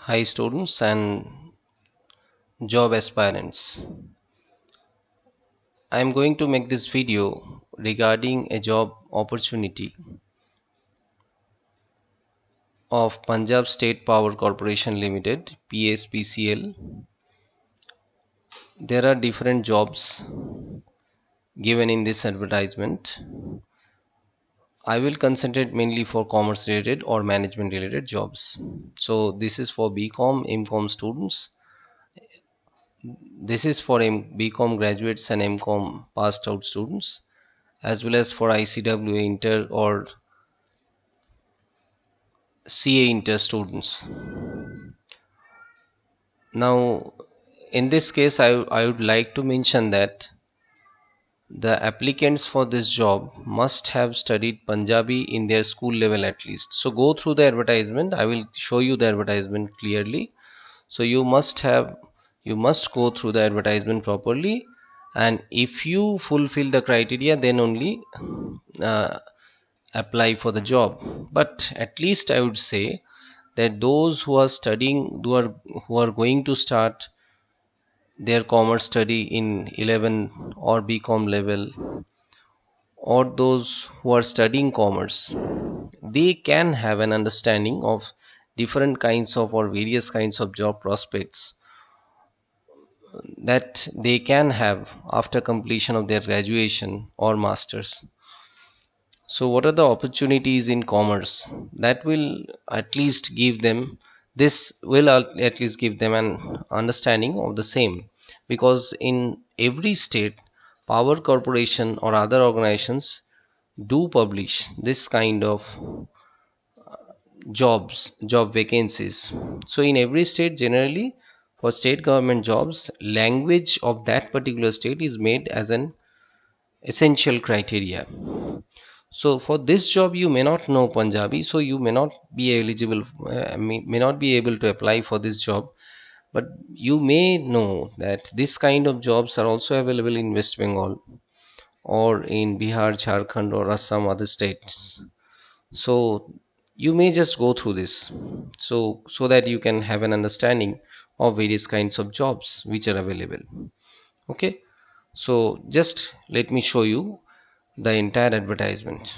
Hi students and job aspirants. I am going to make this video regarding a job opportunity of Punjab State Power Corporation Limited PSPCL. There are different jobs given in this advertisement. I will concentrate mainly for commerce related or management related jobs. So this is for BCom, MCom students. This is for BCom graduates and MCom passed out students, as well as for ICWA Inter or CA Inter students. Now, in this case, I would like to mention that the applicants for this job must have studied Punjabi in their school level at least. So go through the advertisement. I will show you the advertisement clearly. So you must go through the advertisement properly, and if you fulfill the criteria, then only uh, apply for the job. But at least I would say that those who are studying who are going to start their commerce study in 11 or BCom level, or those who are studying commerce, they can have an understanding of different kinds of or various kinds of job prospects that they can have after completion of their graduation or masters. So what are the opportunities in commerce that will at least give them this will at least give them an understanding of the same, because in every state power corporation or other organizations do publish this kind of job vacancies. So in every state, generally for state government jobs, language of that particular state is made as an essential criteria. So for this job you may not know Punjabi, so you may not be eligible, may not be able to apply for this job. But you may know that this kind of jobs are also available in West Bengal or in Bihar, Jharkhand or Assam, other states. So you may just go through this, so that you can have an understanding of various kinds of jobs which are available. Okay, so just let me show you the entire advertisement.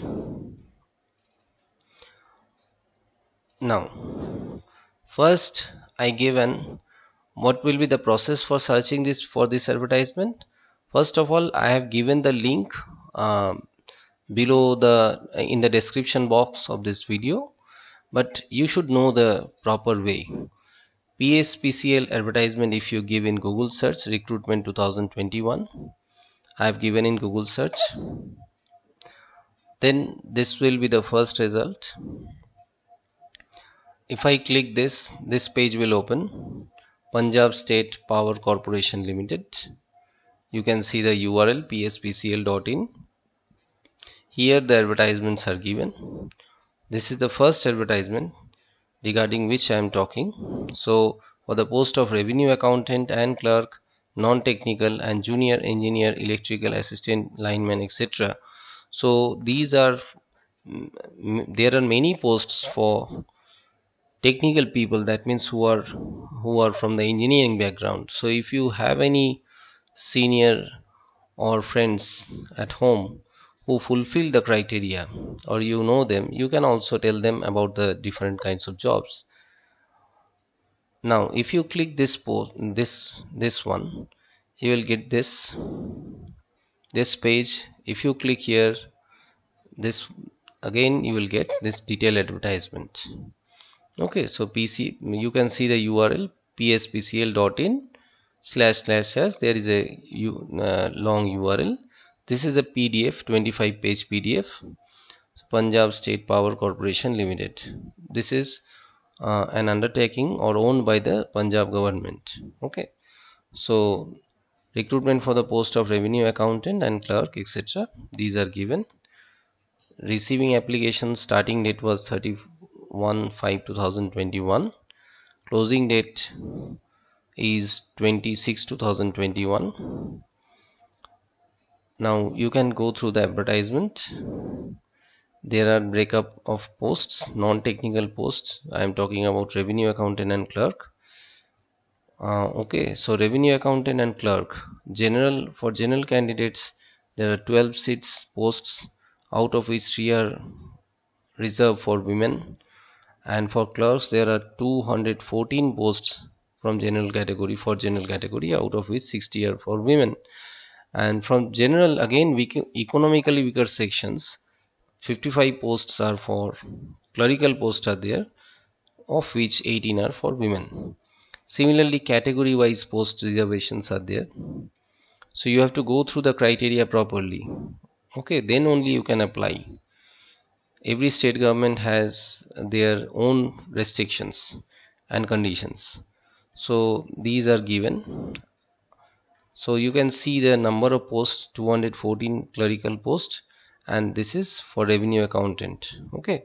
Now, first I give an what will be the process for searching this for this advertisement. First of all, I have given the link below the in the description box of this video, but you should know the proper way. PSPCL advertisement, if you give in Google search recruitment 2021, I have given in Google search, then this will be the first result. If I click this page will open. Punjab State Power Corporation Limited. You can see the URL pspcl.in. Here the advertisements are given. This is the first advertisement regarding which I am talking. So for the post of revenue accountant and clerk, non-technical and junior engineer, electrical assistant, lineman, etc. So these are there are many posts for technical people, that means who are from the engineering background. So if you have any senior or friends at home who fulfill the criteria, or you know them, you can also tell them about the different kinds of jobs. Now if you click this post, this one, you will get this page. If you click here, this again you will get this detailed advertisement. Okay, so PC, you can see the URL pspcl.in // there is a long URL. This is a PDF, 25 page PDF. Punjab State Power Corporation Limited. This is an undertaking or owned by the Punjab government. Okay, so recruitment for the post of revenue accountant and clerk, etc. These are given. Receiving application starting date was 31/5/2021. Closing date is 26/2021. Now you can go through the advertisement. There are breakup of posts, non-technical posts. I am talking about revenue accountant and clerk. Okay, so revenue accountant and clerk. For general candidates, there are 12 seats posts, out of which 3 are reserved for women, and for clerks there are 214 posts for general category, out of which 60 are for women. And from general, again, economically weaker sections, 55 posts are for clerical posts are there, of which 18 are for women. Similarly, category wise post reservations are there, so you have to go through the criteria properly. Okay, then only you can apply. Every state government has their own restrictions and conditions, so these are given. So you can see the number of posts, 214 clerical posts, and this is for revenue accountant. Okay,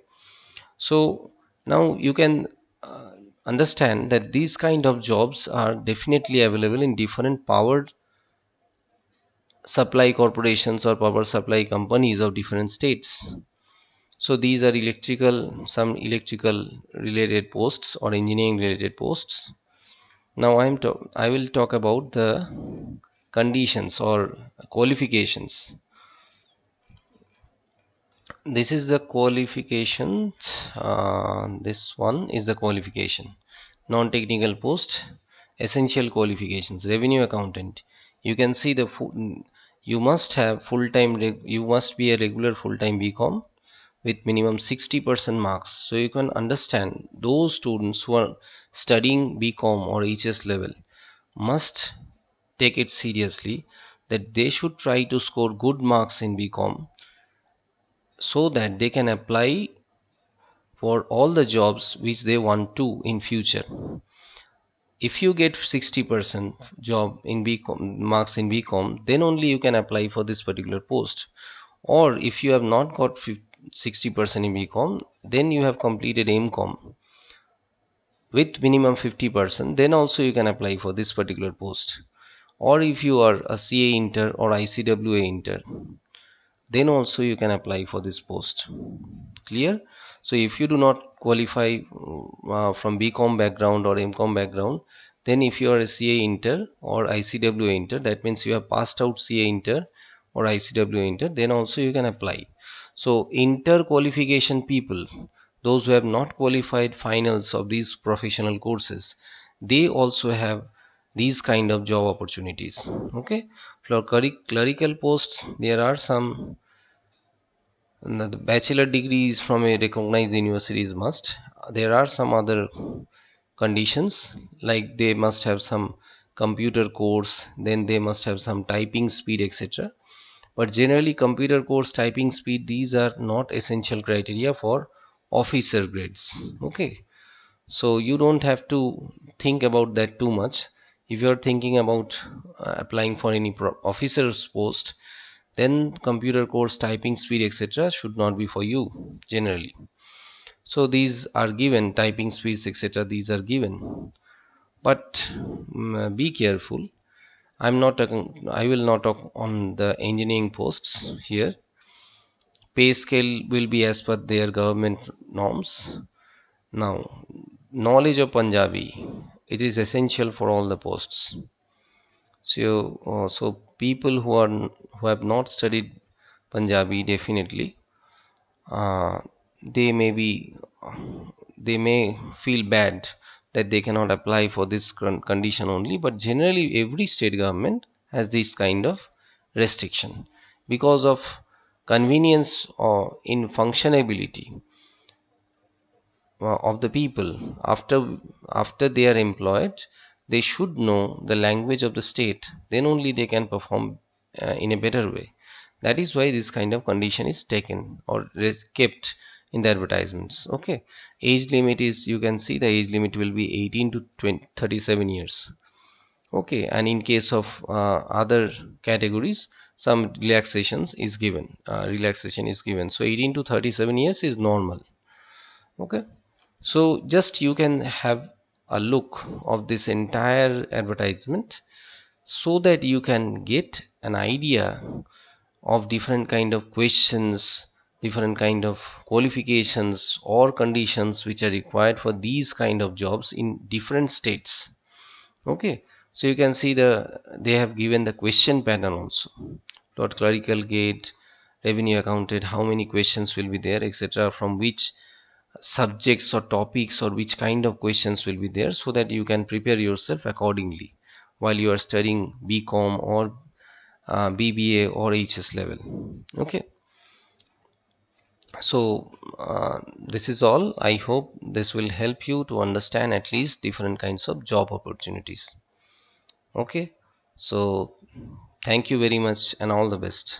so now you can understand that these kind of jobs are definitely available in different power supply corporations or power supply companies of different states. So these are some electrical related posts or engineering related posts. Now I will talk about the conditions or qualifications. This is the qualification. This one is the qualification. Non-technical post, essential qualifications. Revenue accountant. You can see you must have you must be a regular full-time BCom with minimum 60% marks. So you can understand those students who are studying BCom or HS level must take it seriously that they should try to score good marks in BCom so that they can apply for all the jobs which they want to in future. If you get 60% job in BCom marks in BCom, then only you can apply for this particular post. Or if you have not got 60% in BCom, then you have completed MCom with minimum 50%, then also you can apply for this particular post. Or if you are a CA inter or ICWA inter, then also you can apply for this post. Clear? So if you do not qualify from BCom background or MCom background, then if you are a CA inter or ICWA inter, that means you have passed out CA inter or ICWA inter, then also you can apply. So inter qualification people, those who have not qualified finals of these professional courses, they also have these kind of job opportunities. Okay, for clerical posts there are some. The bachelor degrees from a recognized university is must. There are some other conditions, like they must have some computer course, then they must have some typing speed, etc. But generally computer course, typing speed, these are not essential criteria for officer grades. Okay, so you don't have to think about that too much. If you are thinking about applying for any officer's post, then computer course, typing speed, etc. should not be for you generally. So these are given, typing speeds, etc. These are given, but be careful. I will not talk on the engineering posts here. Pay scale will be as per their government norms. Now, knowledge of Punjabi, it is essential for all the posts. So people who have not studied Punjabi, definitely uh, they may be they may feel bad that they cannot apply for this condition only, but generally every state government has this kind of restriction because of convenience or in functionability of the people. After they are employed, they should know the language of the state, then only they can perform in a better way. That is why this kind of condition is taken or kept in the advertisements. Okay, age limit is, you can see the age limit will be 18 to 37 years. Okay, and in case of other categories, some relaxation is given, so 18 to 37 years is normal. Okay, so just you can have a look of this entire advertisement so that you can get an idea of different kind of questions, different kind of qualifications or conditions which are required for these kind of jobs in different states. Okay, so you can see they have given the question pattern also. Dot clerical gate, revenue accounted, how many questions will be there, etc., from which subjects or topics or which kind of questions will be there, so that you can prepare yourself accordingly while you are studying BCom or BBA or HS level. Okay, so this is all. I hope this will help you to understand at least different kinds of job opportunities. Okay, so thank you very much and all the best.